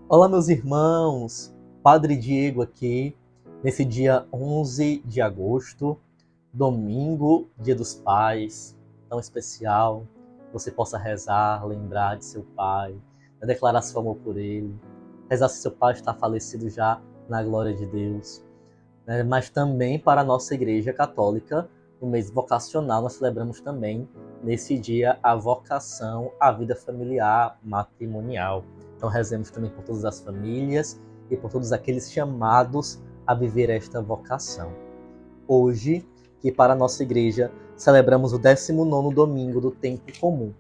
Olá, meus irmãos, Padre Diego aqui, nesse dia 11 de agosto, domingo, Dia dos Pais, tão especial, que você possa rezar, lembrar de seu pai, declarar seu amor por ele, rezar se seu pai está falecido já na glória de Deus, né? Mas também para a nossa Igreja Católica, no mês vocacional, nós celebramos também, nesse dia, a vocação à vida familiar matrimonial. Então rezemos também por todas as famílias e por todos aqueles chamados a viver esta vocação. Hoje, que para a nossa igreja celebramos o 19º domingo do tempo comum,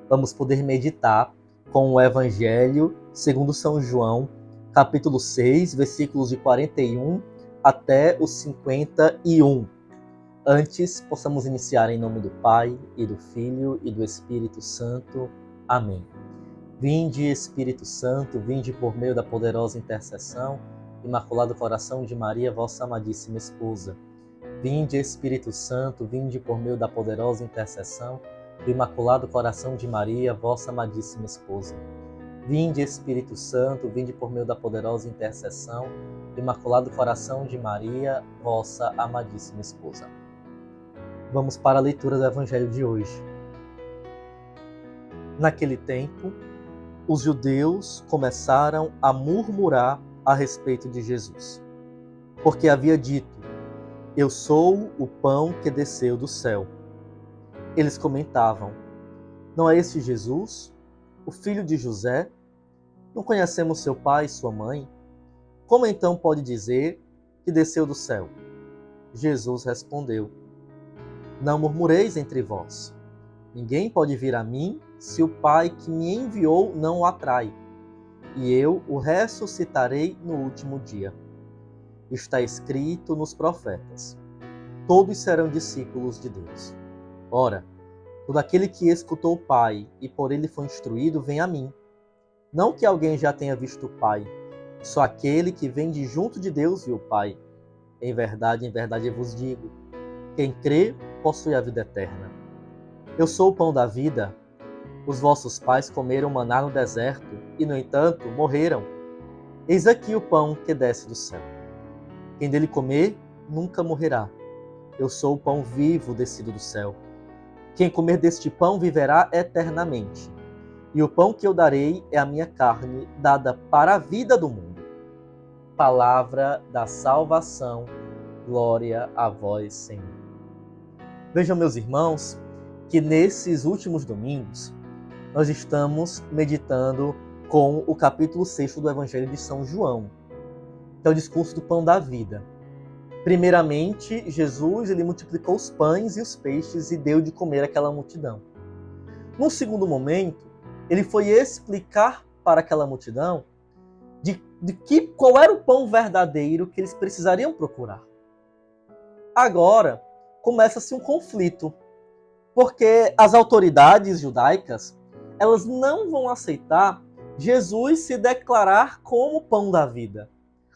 vamos poder meditar com o Evangelho segundo São João, capítulo 6, versículos de 41 até os 51. Antes, possamos iniciar em nome do Pai, e do Filho, e do Espírito Santo. Amém. Vinde, Espírito Santo, vinde por meio da poderosa intercessão, Imaculado Coração de Maria, vossa amadíssima esposa. Vinde, Espírito Santo, vinde por meio da poderosa intercessão, do Imaculado Coração de Maria, vossa amadíssima esposa. Vinde, Espírito Santo, vinde por meio da poderosa intercessão, do Imaculado Coração de Maria, vossa amadíssima esposa. Vamos para a leitura do Evangelho de hoje. Naquele tempo, os judeus começaram a murmurar a respeito de Jesus, porque havia dito: eu sou o pão que desceu do céu. Eles comentavam: não é este Jesus, o filho de José? Não conhecemos seu pai e sua mãe? Como então pode dizer que desceu do céu? Jesus respondeu: não murmureis entre vós. Ninguém pode vir a mim se o Pai que me enviou não o atrai, e eu o ressuscitarei no último dia. Está escrito nos profetas: todos serão discípulos de Deus. Ora, todo aquele que escutou o Pai e por ele foi instruído, vem a mim. Não que alguém já tenha visto o Pai, só aquele que vem de junto de Deus viu o Pai. Em verdade eu vos digo: quem crê possui a vida eterna. Eu sou o pão da vida. Os vossos pais comeram maná no deserto e, no entanto, morreram. Eis aqui o pão que desce do céu. Quem dele comer, nunca morrerá. Eu sou o pão vivo descido do céu. Quem comer deste pão viverá eternamente. E o pão que eu darei é a minha carne, dada para a vida do mundo. Palavra da salvação. Glória a vós, Senhor. Vejam, meus irmãos, que nesses últimos domingos nós estamos meditando com o capítulo 6 do Evangelho de São João, que é o discurso do pão da vida. Primeiramente, Jesus ele multiplicou os pães e os peixes e deu de comer àquela multidão. Num segundo momento, ele foi explicar para aquela multidão qual era o pão verdadeiro que eles precisariam procurar. Agora, começa-se um conflito, porque as autoridades judaicas, elas não vão aceitar Jesus se declarar como pão da vida,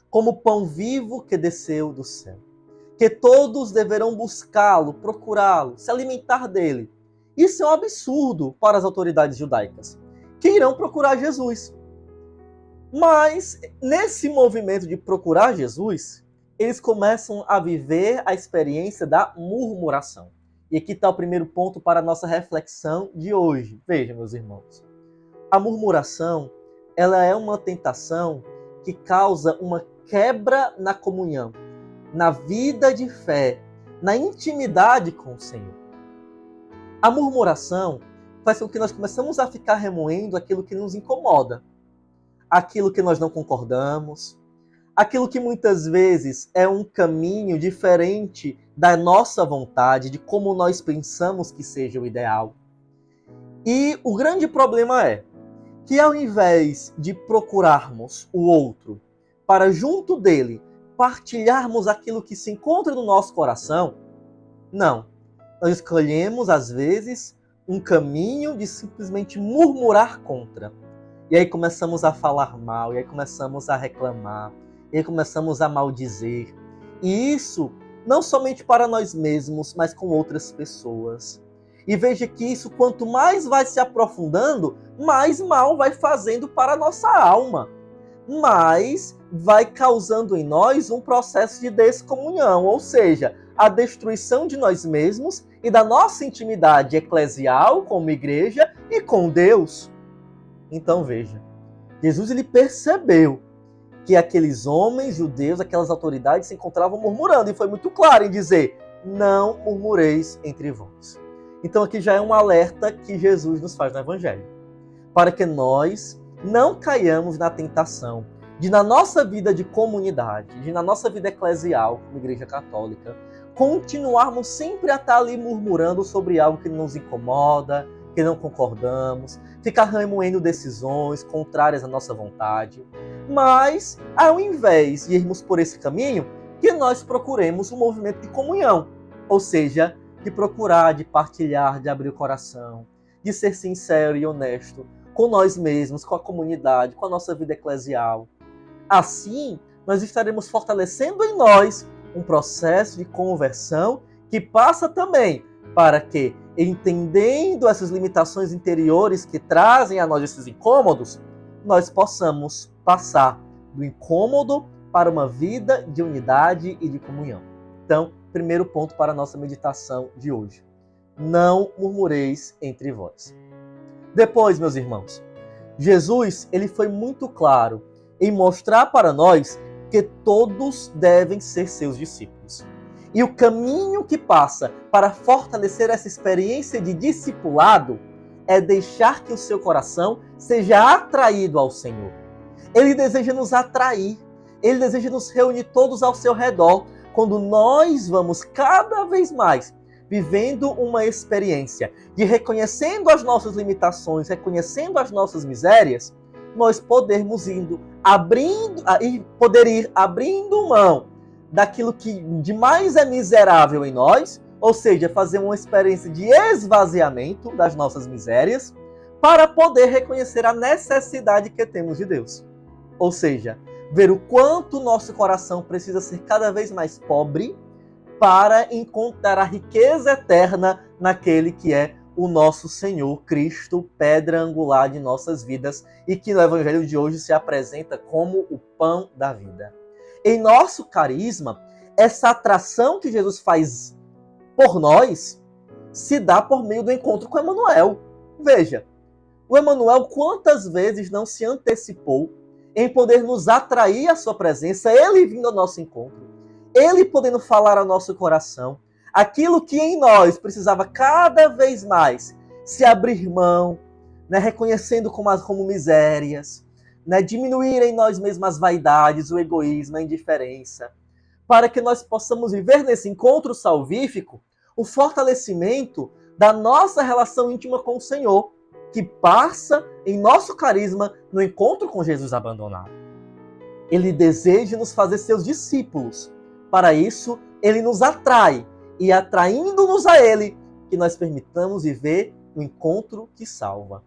como pão vivo que desceu do céu, que todos deverão buscá-lo, procurá-lo, se alimentar dele. Isso é um absurdo para as autoridades judaicas, que irão procurar Jesus. Mas, nesse movimento de procurar Jesus, eles começam a viver a experiência da murmuração. E aqui está o primeiro ponto para a nossa reflexão de hoje. Veja, meus irmãos. A murmuração, ela é uma tentação que causa uma quebra na comunhão, na vida de fé, na intimidade com o Senhor. A murmuração faz com que nós começamos a ficar remoendo aquilo que nos incomoda, aquilo que nós não concordamos, aquilo que muitas vezes é um caminho diferente da nossa vontade, de como nós pensamos que seja o ideal. E o grande problema é que ao invés de procurarmos o outro para junto dele partilharmos aquilo que se encontra no nosso coração, não. Nós escolhemos, às vezes, um caminho de simplesmente murmurar contra. E aí começamos a falar mal, e aí começamos a reclamar, e aí começamos a maldizer. E isso não somente para nós mesmos, mas com outras pessoas. E veja que isso, quanto mais vai se aprofundando, mais mal vai fazendo para a nossa alma. mas vai causando em nós um processo de descomunhão, ou seja, a destruição de nós mesmos e da nossa intimidade eclesial como igreja e com Deus. Então veja, Jesus ele percebeu que aqueles homens judeus, aquelas autoridades se encontravam murmurando e foi muito claro em dizer: não murmureis entre vós. Então aqui já é um alerta que Jesus nos faz no Evangelho, para que nós não caiamos na tentação de, na nossa vida de comunidade, de na nossa vida eclesial, como Igreja Católica, continuarmos sempre a estar ali murmurando sobre algo que nos incomoda, que não concordamos, ficar remoendo decisões contrárias à nossa vontade. Mas, ao invés de irmos por esse caminho, que nós procuremos um movimento de comunhão, ou seja, de procurar, de partilhar, de abrir o coração, de ser sincero e honesto com nós mesmos, com a comunidade, com a nossa vida eclesial. Assim, nós estaremos fortalecendo em nós um processo de conversão que passa também para que, entendendo essas limitações interiores que trazem a nós esses incômodos, nós possamos passar do incômodo para uma vida de unidade e de comunhão. Então, primeiro ponto para a nossa meditação de hoje: não murmureis entre vós. Depois, meus irmãos, Jesus ele foi muito claro em mostrar para nós que todos devem ser seus discípulos. E o caminho que passa para fortalecer essa experiência de discipulado é deixar que o seu coração seja atraído ao Senhor. Ele deseja nos atrair, ele deseja nos reunir todos ao seu redor, quando nós vamos cada vez mais vivendo uma experiência de reconhecendo as nossas limitações, reconhecendo as nossas misérias, nós poder ir abrindo mão daquilo que de mais é miserável em nós, ou seja, fazer uma experiência de esvaziamento das nossas misérias, para poder reconhecer a necessidade que temos de Deus. Ou seja, ver o quanto o nosso coração precisa ser cada vez mais pobre para encontrar a riqueza eterna naquele que é o nosso Senhor Cristo, pedra angular de nossas vidas, e que no Evangelho de hoje se apresenta como o pão da vida. Em nosso carisma, essa atração que Jesus faz por nós se dá por meio do encontro com Emmanuel. Veja, o Emmanuel quantas vezes não se antecipou em poder nos atrair à sua presença, ele vindo ao nosso encontro, ele podendo falar ao nosso coração, aquilo que em nós precisava cada vez mais se abrir mão, reconhecendo como misérias, diminuir em nós mesmos as vaidades, o egoísmo, a indiferença, para que nós possamos viver nesse encontro salvífico o fortalecimento da nossa relação íntima com o Senhor, que passa em nosso carisma no encontro com Jesus abandonado. Ele deseja nos fazer seus discípulos. Para isso, ele nos atrai, e atraindo-nos a ele, que nós permitamos viver o encontro que salva.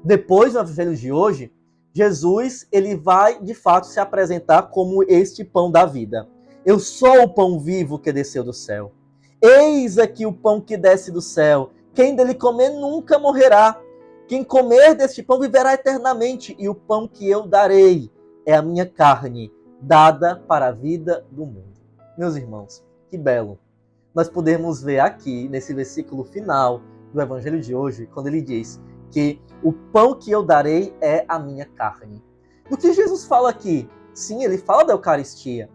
Depois, no Evangelho de hoje, Jesus ele vai, de fato, se apresentar como este pão da vida. Eu sou o pão vivo que desceu do céu. Eis aqui o pão que desce do céu. Quem dele comer nunca morrerá. Quem comer deste pão viverá eternamente. E o pão que eu darei é a minha carne, dada para a vida do mundo. Meus irmãos, que belo. Nós podemos ver aqui, nesse versículo final do Evangelho de hoje, quando ele diz que o pão que eu darei é a minha carne. Do que Jesus fala aqui? Sim, ele fala da Eucaristia.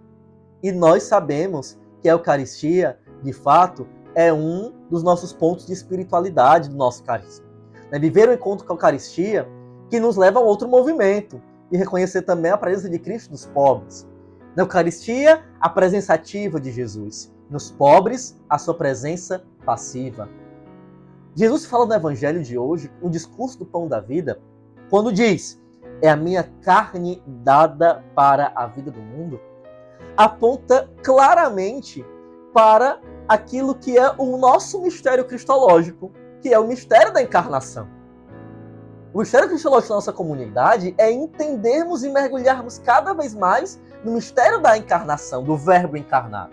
E nós sabemos que a Eucaristia, de fato, é um dos nossos pontos de espiritualidade do nosso carisma. Viver o encontro com a Eucaristia que nos leva a outro movimento, e reconhecer também a presença de Cristo nos pobres. Na Eucaristia, a presença ativa de Jesus. Nos pobres, a sua presença passiva. Jesus fala no Evangelho de hoje, no discurso do pão da vida, quando diz, é a minha carne dada para a vida do mundo, aponta claramente para aquilo que é o nosso mistério cristológico, que é o mistério da encarnação. O mistério cristológico da nossa comunidade é entendermos e mergulharmos cada vez mais no mistério da encarnação, do Verbo encarnado.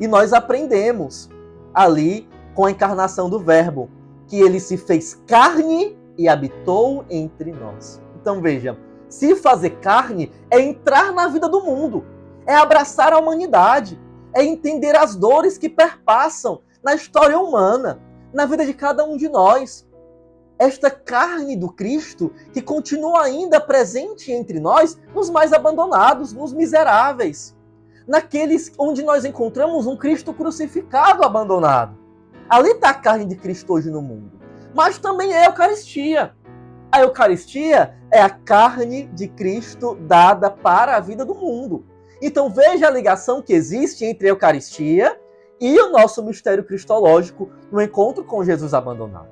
E nós aprendemos ali com a encarnação do Verbo, que ele se fez carne e habitou entre nós. Então veja, Se fazer carne é entrar na vida do mundo, é abraçar a humanidade, é entender as dores que perpassam na história humana, na vida de cada um de nós. Esta carne do Cristo que continua ainda presente entre nós, nos mais abandonados, nos miseráveis, naqueles onde nós encontramos um Cristo crucificado abandonado. Ali está a carne de Cristo hoje no mundo. Mas também é a Eucaristia. A Eucaristia é a carne de Cristo dada para a vida do mundo. Então veja a ligação que existe entre a Eucaristia e o nosso mistério cristológico no encontro com Jesus abandonado.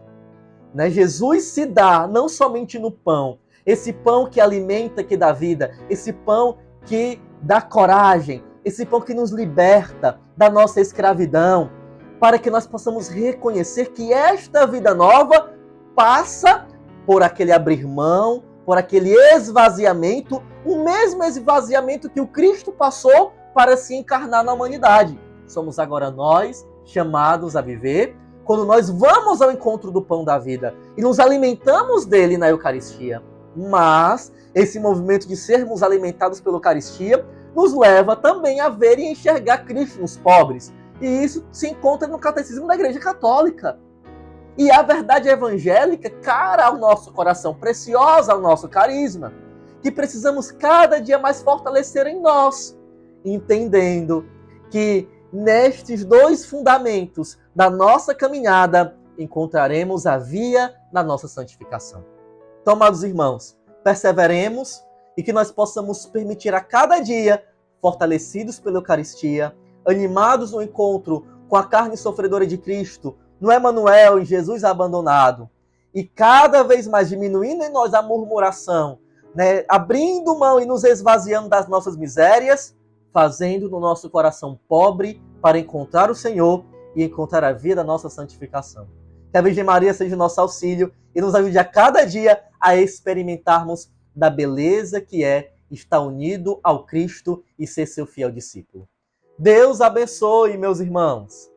Jesus se dá não somente no pão, esse pão que alimenta, que dá vida, esse pão que dá coragem, esse pão que nos liberta da nossa escravidão, para que nós possamos reconhecer que esta vida nova passa por aquele abrir mão, por aquele esvaziamento, o mesmo esvaziamento que o Cristo passou para se encarnar na humanidade. Somos agora nós chamados a viver quando nós vamos ao encontro do pão da vida e nos alimentamos dele na Eucaristia. Mas esse movimento de sermos alimentados pela Eucaristia nos leva também a ver e enxergar Cristo nos pobres. E isso se encontra no Catecismo da Igreja Católica. E a verdade evangélica, cara ao nosso coração, preciosa ao nosso carisma, que precisamos cada dia mais fortalecer em nós, entendendo que nestes dois fundamentos da nossa caminhada encontraremos a via na nossa santificação. Então, amados irmãos, perseveremos e que nós possamos permitir a cada dia, fortalecidos pela Eucaristia, animados no encontro com a carne sofredora de Cristo, no Emanuel, em Jesus abandonado, e cada vez mais diminuindo em nós a murmuração, abrindo mão e nos esvaziando das nossas misérias, fazendo no nosso coração pobre para encontrar o Senhor e encontrar a via da nossa santificação. Que a Virgem Maria seja o nosso auxílio e nos ajude a cada dia a experimentarmos da beleza que é estar unido ao Cristo e ser seu fiel discípulo. Deus abençoe, meus irmãos.